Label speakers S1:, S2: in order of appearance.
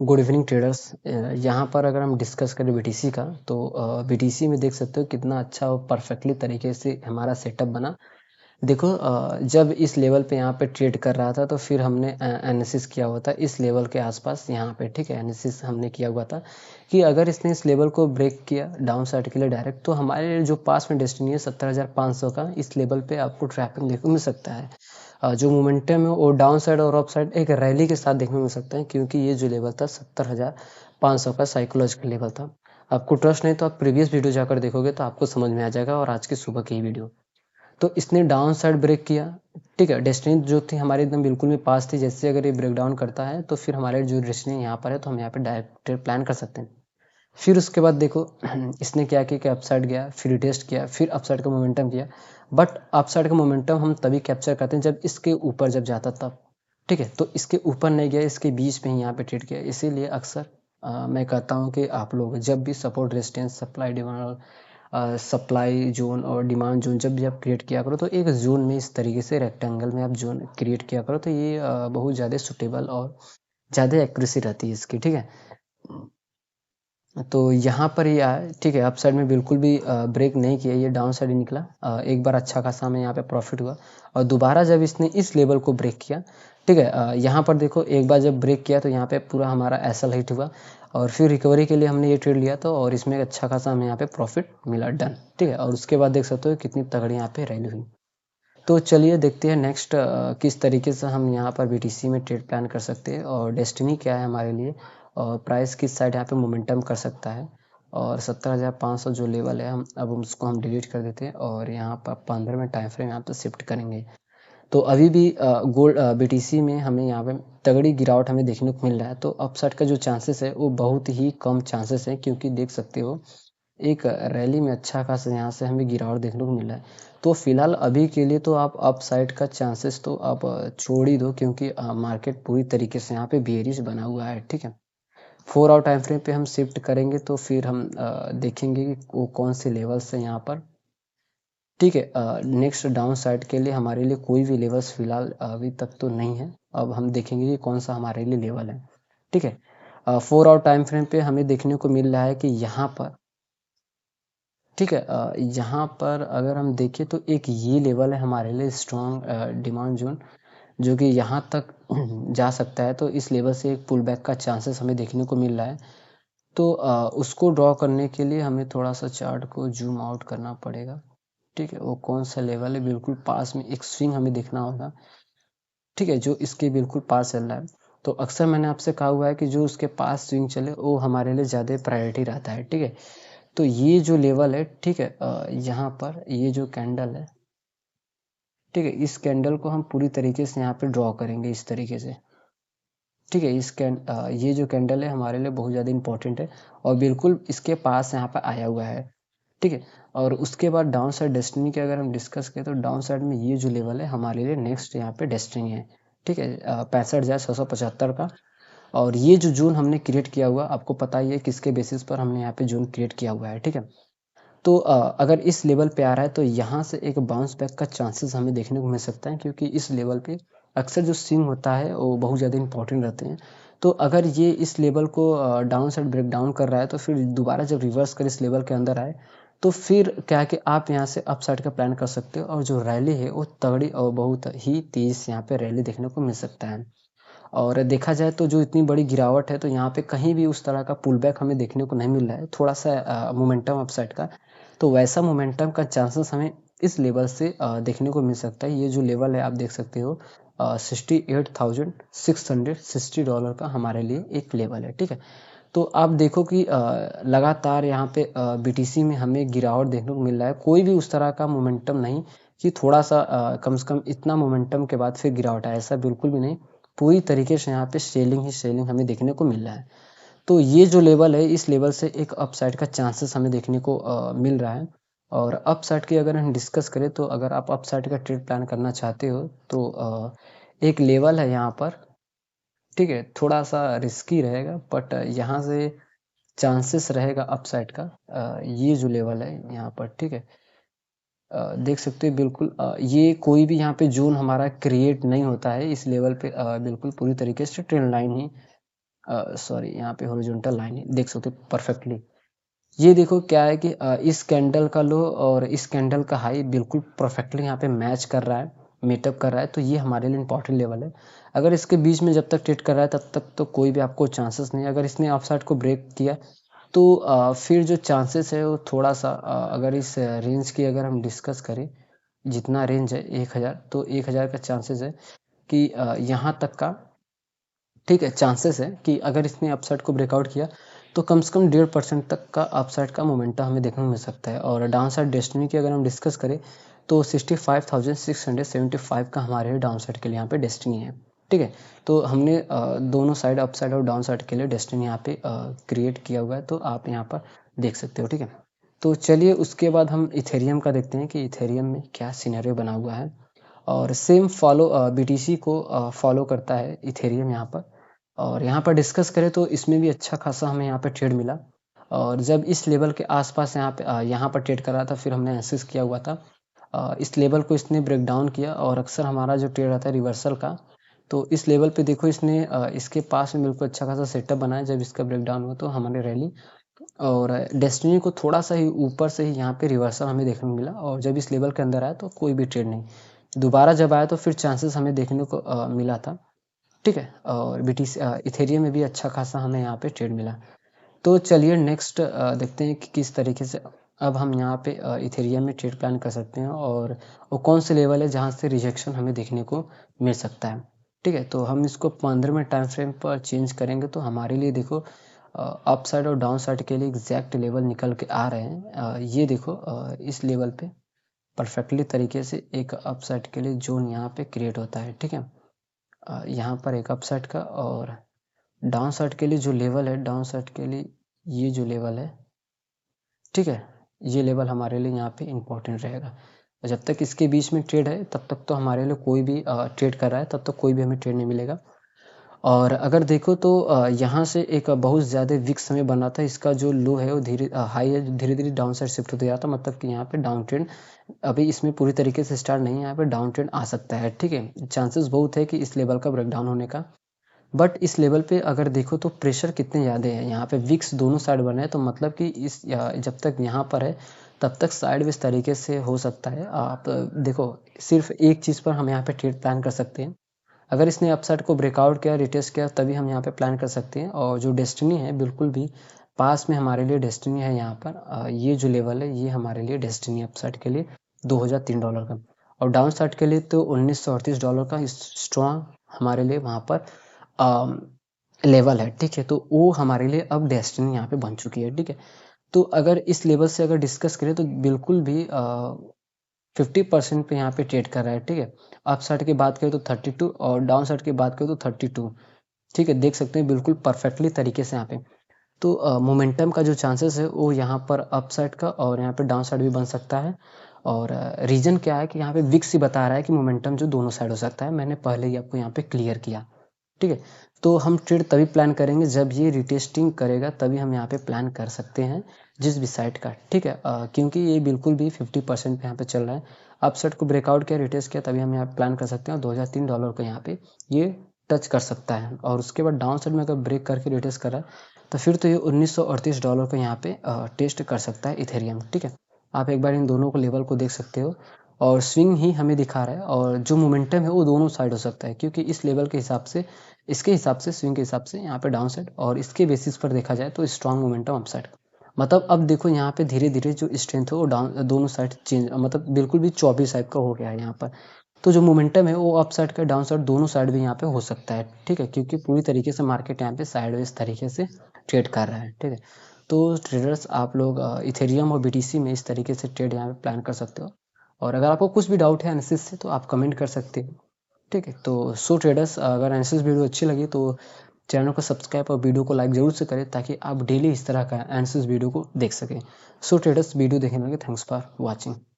S1: Good evening traders. यहाँ पर अगर हम डिस्कस करें बीटीसी का तो बीटीसी में देख सकते हो कितना अच्छा और परफेक्टली तरीके से हमारा सेटअप बना। देखो, जब इस लेवल पे यहाँ पे ट्रेड कर रहा था तो फिर हमने एनालिसिस किया हुआ था इस लेवल के आसपास यहाँ पे, ठीक है। एनालिसिस हमने किया हुआ था कि अगर इसने इस लेवल को ब्रेक किया डाउन साइड के लिए डायरेक्ट, तो हमारे जो पास में डेस्टिनी है 70,500 का, इस लेवल पे आपको ट्रैपिंग देखने को मिल सकता है। जो मोमेंटम है वो डाउन साइड और अप साइड एक रैली के साथ देखने को मिल सकता है, क्योंकि ये जो लेवल था 70,500 का साइकोलॉजिकल लेवल था। आपको ट्रस्ट नहीं तो आप प्रीवियस वीडियो जाकर देखोगे तो आपको समझ में आ जाएगा, और आज की सुबह की ही वीडियो। तो इसने डाउन साइड ब्रेक किया, ठीक है। डेस्टिनी जो थी हमारी एकदम बिल्कुल भी पास थी। जैसे अगर ये ब्रेक डाउन करता है तो फिर हमारे जो डेस्टिनी यहाँ पर है तो हम यहाँ पे डायरेक्ट प्लान कर सकते हैं। फिर उसके बाद देखो इसने क्या किया कि अपसाइड गया, फिर टेस्ट किया, फिर अपसाइड का मोमेंटम किया। बट अपसाइड का मोमेंटम हम तभी कैप्चर करते हैं जब इसके ऊपर जब जाता तब, ठीक है। तो इसके ऊपर नहीं गया, इसके बीच में ही यहाँ पे ट्रेड किया। इसीलिए अक्सर मैं कहता हूँ कि आप लोग जब भी support resistance supply demand supply zone और डिमांड जोन जब भी आप क्रिएट किया करो तो एक जोन में इस तरीके से रेक्टेंगल में आप जोन क्रिएट किया करो, तो ये बहुत ज़्यादा सुटेबल और ज़्यादा एक्यूरेसी रहती है इसकी, ठीक है। तो यहाँ पर ये आया, ठीक है। अप साइड में बिल्कुल भी ब्रेक नहीं किया, ये डाउन साइड ही निकला। एक बार अच्छा खासा हमें यहाँ पे प्रॉफिट हुआ, और दोबारा जब इसने इस लेवल को ब्रेक किया, ठीक है। यहाँ पर देखो एक बार जब ब्रेक किया तो यहाँ पे पूरा हमारा एसएल हिट हुआ, और फिर रिकवरी के लिए हमने ये ट्रेड लिया तो, और इसमें अच्छा खासा हमें यहाँ पे प्रॉफिट मिला, डन, ठीक है। और उसके बाद देख सकते हो कितनी तगड़ी यहाँ पे रैली हुई। तो चलिए देखते हैं नेक्स्ट किस तरीके से हम यहाँ पर बीटीसी में ट्रेड प्लान कर सकते हैं, और डेस्टिनी क्या है हमारे लिए, और प्राइस किस साइड यहाँ पे मोमेंटम कर सकता है। और 70,500 जो लेवल है हम अब उसको हम डिलीट कर देते हैं, और यहाँ पर 15 में टाइम फ्रेम यहाँ पे शिफ्ट करेंगे। तो अभी भी गोल्ड बीटीसी में हमें यहाँ पे तगड़ी गिरावट हमें देखने को मिल रहा है। तो अपसाइड का जो चांसेस है वो बहुत ही कम चांसेस है, क्योंकि देख सकते हो एक रैली में अच्छा खासा यहाँ से हमें गिरावट देखने को मिल रहा है। तो फिलहाल अभी के लिए तो आप अप साइड का चांसेस तो आप छोड़ ही दो, क्योंकि मार्केट पूरी तरीके से यहाँ पे बेयरिश बना हुआ है, ठीक है। 4 आवर टाइम फ्रेम पे हम शिफ्ट करेंगे तो फिर हम देखेंगे कि वो कौन से लेवल्स है यहाँ पर, ठीक है। नेक्स्ट डाउन साइड के लिए हमारे लिए कोई भी लेवल्स फिलहाल अभी तक तो नहीं है। अब हम देखेंगे कि कौन सा हमारे लिए लेवल है, ठीक है। 4 आवर टाइम फ्रेम पे हमें देखने को मिल रहा है कि यहाँ पर, ठीक है, यहाँ पर अगर हम देखें तो एक ये लेवल है हमारे लिए स्ट्रॉन्ग डिमांड जोन, जो कि यहाँ तक जा सकता है। तो इस लेवल से एक पुल बैक का चांसेस हमें देखने को मिल रहा है। तो उसको ड्रॉ करने के लिए हमें थोड़ा सा चार्ट को जूम आउट करना पड़ेगा, ठीक है। वो कौन सा लेवल है, बिल्कुल पास में एक स्विंग हमें देखना होगा, ठीक है, जो इसके बिल्कुल पास चल रहा है। तो अक्सर मैंने आपसे कहा हुआ है कि जो उसके पास स्विंग चले वो हमारे लिए ज़्यादा प्रायोरिटी रहता है, ठीक है। तो ये जो लेवल है, ठीक है, यहाँ पर ये जो कैंडल है, ठीक है, इस कैंडल को हम पूरी तरीके से यहाँ पे ड्रॉ करेंगे इस तरीके से, ठीक है। ये जो कैंडल है हमारे लिए बहुत ज़्यादा इंपॉर्टेंट है, और बिल्कुल इसके पास यहाँ पर आया हुआ है, ठीक है। और उसके बाद डाउन साइड डेस्टिनी की अगर हम डिस्कस करें तो डाउन साइड में ये जो लेवल है हमारे लिए नेक्स्ट यहाँ पे डेस्टिनी है, ठीक है, 65,675 का। और ये जो जोन हमने क्रिएट किया हुआ, आपको पता ही है किसके बेसिस पर हमने यहाँ पे जोन क्रिएट किया हुआ है, ठीक है। तो अगर इस लेवल पे आ रहा है तो यहाँ से एक बाउंस बैक का चांसेस हमें देखने को मिल सकता है, क्योंकि इस लेवल पे अक्सर जो स्विंग होता है वो बहुत ज़्यादा इंपॉर्टेंट रहते हैं। तो अगर ये इस लेवल को डाउन साइड ब्रेक डाउन कर रहा है तो फिर दोबारा जब रिवर्स कर इस लेवल के अंदर आए तो फिर क्या है कि आप यहाँ से अप साइड का प्लान कर सकते हो, और जो रैली है वो तगड़ी और बहुत ही तेज़ यहाँ पे रैली देखने को मिल सकता है। और देखा जाए तो जो इतनी बड़ी गिरावट है तो यहाँ पे कहीं भी उस तरह का पुल बैक हमें देखने को नहीं मिल रहा है, थोड़ा सा मोमेंटम अपसाइड का। तो वैसा मोमेंटम का चांसेस हमें इस लेवल से देखने को मिल सकता है। ये जो लेवल है आप देख सकते हो, $68,660 का हमारे लिए एक लेवल है, ठीक है। तो आप देखो कि लगातार यहाँ पे बीटीसी में हमें गिरावट देखने को मिल रहा है, कोई भी उस तरह का मोमेंटम नहीं कि थोड़ा सा कम से कम इतना मोमेंटम के बाद फिर गिरावट है, ऐसा बिल्कुल भी नहीं। पूरी तरीके से यहाँ पे सेलिंग ही सेलिंग हमें देखने को मिल रहा है। तो ये जो लेवल है इस लेवल से एक अपसाइड का चांसेस हमें देखने को मिल रहा है। और अपसाइड की अगर हम डिस्कस करें तो अगर आप अपसाइड का ट्रेड प्लान करना चाहते हो तो एक लेवल है यहाँ पर, ठीक है, थोड़ा सा रिस्की रहेगा बट यहाँ से चांसेस रहेगा अपसाइड का। ये जो लेवल है यहाँ पर, ठीक है, देख सकते हो बिल्कुल ये कोई भी यहाँ पे जोन हमारा क्रिएट नहीं होता है इस लेवल पे, बिल्कुल पूरी तरीके से ट्रेंड लाइन ही सॉरी यहाँ पे हॉरिजॉन्टल लाइन है, देख सकते हो परफेक्टली। ये देखो क्या है कि इस कैंडल का लो और इस कैंडल का हाई बिल्कुल परफेक्टली यहाँ पे मैच कर रहा है, मीटअप कर रहा है, तो ये हमारे लिए इंपॉर्टेंट लेवल है। अगर इसके बीच में जब तक ट्रेड कर रहा है तब तक तो कोई भी आपको चांसेस नहीं है। अगर इसने अपसाइड को ब्रेक किया तो फिर जो चांसेस है वो थोड़ा सा अगर इस रेंज की अगर हम डिस्कस करें, जितना रेंज है 1000, तो 1000 का चांसेस है कि यहाँ तक का, ठीक है, चांसेस है कि अगर इसने अपसाइड को ब्रेकआउट किया तो कम से कम 1.5% तक का अपसाइड का मोमेंटम हमें देखने को मिल सकता है। और डाउन साइड डेस्टिनी की अगर हम डिस्कस करें तो 65,675 का हमारे डाउन साइड के लिए यहाँ पे डेस्टिनी है। ठीक है, तो हमने दोनों साइड अप साइड और डाउन साइड के लिए डेस्टिनी यहाँ पे क्रिएट किया हुआ है, तो आप यहाँ पर देख सकते हो। ठीक है, तो चलिए उसके बाद हम इथेरियम का देखते हैं कि इथेरियम में क्या सिनेरियो बना हुआ है। और सेम फॉलो BTC को फॉलो करता है इथेरियम यहाँ पर। और यहाँ पर डिस्कस करें तो इसमें भी अच्छा खासा हमें यहाँ पे ट्रेड मिला। और जब इस लेवल के आसपास यहाँ पर ट्रेड कर रहा था, फिर हमने एनालिसिस किया हुआ था। इस लेवल को इसने ब्रेक डाउन किया और अक्सर हमारा जो ट्रेड रहता है रिवर्सल का, तो इस लेवल पे देखो इसने इसके पास में बिल्कुल अच्छा खासा सेटअप बनाया। जब इसका ब्रेक डाउन हुआ तो हमारे रैली और डेस्टिनी को थोड़ा सा ही ऊपर से ही यहाँ पे रिवर्सल हमें देखने को मिला। और जब इस लेवल के अंदर आया तो कोई भी ट्रेड नहीं, दोबारा जब आया तो फिर चांसेस हमें देखने को मिला था। ठीक है, और BTC इथेरियम में भी अच्छा खासा हमें यहाँ पे ट्रेड मिला। तो चलिए नेक्स्ट देखते हैं कि किस तरीके से अब हम यहाँ पे इथेरियम में ट्रेड प्लान कर सकते हैं और वो कौन से लेवल है जहाँ से रिजेक्शन हमें देखने को मिल सकता है। ठीक है, तो हम इसको 15 मिनट टाइम फ्रेम पर चेंज करेंगे तो हमारे लिए देखो अप साइड और डाउन साइड के लिए एग्जैक्ट लेवल निकल के आ रहे हैं। ये देखो इस लेवल पे परफेक्टली तरीके से एक अप साइड के लिए जोन यहाँ पे क्रिएट होता है। ठीक है, यहाँ पर एक अप साइड का, और डाउन साइड के लिए जो लेवल है, डाउन साइड के लिए ये जो लेवल है, ठीक है, ये लेवल हमारे लिए यहाँ पे इम्पोर्टेंट रहेगा। और जब तक इसके बीच में ट्रेड है तब तक तो हमारे लिए कोई भी ट्रेड कर रहा है तब तक कोई भी हमें ट्रेड नहीं मिलेगा। और अगर देखो तो यहाँ से एक बहुत ज़्यादा वीक समय बना था। इसका जो लो है वो हाई है, धीरे धीरे डाउन साइड शिफ्ट होते जाता, मतलब कि यहाँ पे डाउन ट्रेंड अभी इसमें पूरी तरीके से स्टार्ट नहीं है, यहाँ पे डाउन ट्रेंड आ सकता है। ठीक है, चांसेस बहुत है कि इस लेवल का ब्रेकडाउन होने का। बट इस लेवल पे अगर देखो तो प्रेशर कितने ज़्यादा है, यहाँ पे विक्स दोनों साइड बने हैं, तो मतलब कि जब तक यहाँ पर है तब तक साइडवेज तरीके से हो सकता है। आप देखो सिर्फ एक चीज़ पर हम यहाँ पे ट्रेड प्लान कर सकते हैं, अगर इसने अपसाइड को ब्रेकआउट किया, रिटेस्ट किया, तभी हम यहाँ पे प्लान कर सकते हैं। और जो डेस्टिनी है बिल्कुल भी पास में हमारे लिए डेस्टिनी है यहाँ पर। ये जो लेवल है ये हमारे लिए डेस्टिनी अपसाइड के लिए $2003 का, और डाउन साइड के लिए तो $1938 का स्ट्रॉन्ग हमारे लिए वहाँ पर लेवल है। ठीक है, तो वो हमारे लिए अब डेस्टिनी यहाँ पे बन चुकी है। ठीक है, तो अगर इस लेवल से अगर डिस्कस करें तो बिल्कुल भी 50% पे यहाँ पे ट्रेड कर रहा है। ठीक है, अप साइड की बात करें तो 32 और डाउन साइड की बात करें तो 32। ठीक है, देख सकते हैं बिल्कुल परफेक्टली तरीके से यहाँ पे। तो मोमेंटम का जो चांसेस है वो यहाँ पर अप साइड का और यहाँ पे डाउन साइड भी बन सकता है। और रीजन क्या है कि यहाँ पे विक्स ही बता रहा है कि मोमेंटम जो दोनों साइड हो सकता है, मैंने पहले ही आपको यहाँ पे क्लियर किया। ठीक है, तो हम ट्रेड तभी प्लान करेंगे जब ये रिटेस्टिंग करेगा, तभी हम यहाँ पे प्लान कर सकते हैं जिस भी साइड का। ठीक है, क्योंकि ये बिल्कुल भी 50% पे यहाँ पे चल रहा है। अपसाइड को ब्रेकआउट किया, रिटेस्ट किया, तभी हम यहाँ प्लान कर सकते हैं, और $2003 को यहाँ पे ये टच कर सकता है। और उसके बाद डाउन साइड में अगर ब्रेक करके रिटेस्ट कर रहा है तो फिर तो ये $1938 को यहाँ पे टेस्ट कर सकता है इथेरियम। ठीक है, आप एक बार इन दोनों को लेवल को देख सकते हो, और स्विंग ही हमें दिखा रहा है, और जो मोमेंटम है वो दोनों साइड हो सकता है, क्योंकि इस लेवल के हिसाब से, इसके हिसाब से, स्विंग के हिसाब से यहाँ पे डाउन साइड, और इसके बेसिस पर देखा जाए तो स्ट्रॉन्ग मोमेंटम अप साइड। मतलब अब देखो यहाँ पे धीरे धीरे जो स्ट्रेंथ है वो डाउन दोनों साइड चेंज, मतलब बिल्कुल भी 24 टाइप का हो गया है यहाँ पर। तो जो मोमेंटम है वो अप साइड का डाउन साइड दोनों साइड भी यहाँ पे हो सकता है। ठीक है, क्योंकि पूरी तरीके से मार्केट यहाँ पे साइडवेज तरीके से ट्रेड कर रहा है। ठीक है, तो ट्रेडर्स आप लोग इथेरियम और BTC में इस तरीके से ट्रेड यहाँ पे प्लान कर सकते हो। और अगर आपको कुछ भी डाउट है एनालिसिस से तो आप कमेंट कर सकते हो। ठीक है, तो सो ट्रेडर्स, अगर एनालिसिस वीडियो अच्छी लगी तो चैनल को सब्सक्राइब और वीडियो को लाइक जरूर से करें, ताकि आप डेली इस तरह का एनालिसिस वीडियो को देख सकें। सो ट्रेडर्स, वीडियो देखने के लिए थैंक्स फॉर वॉचिंग।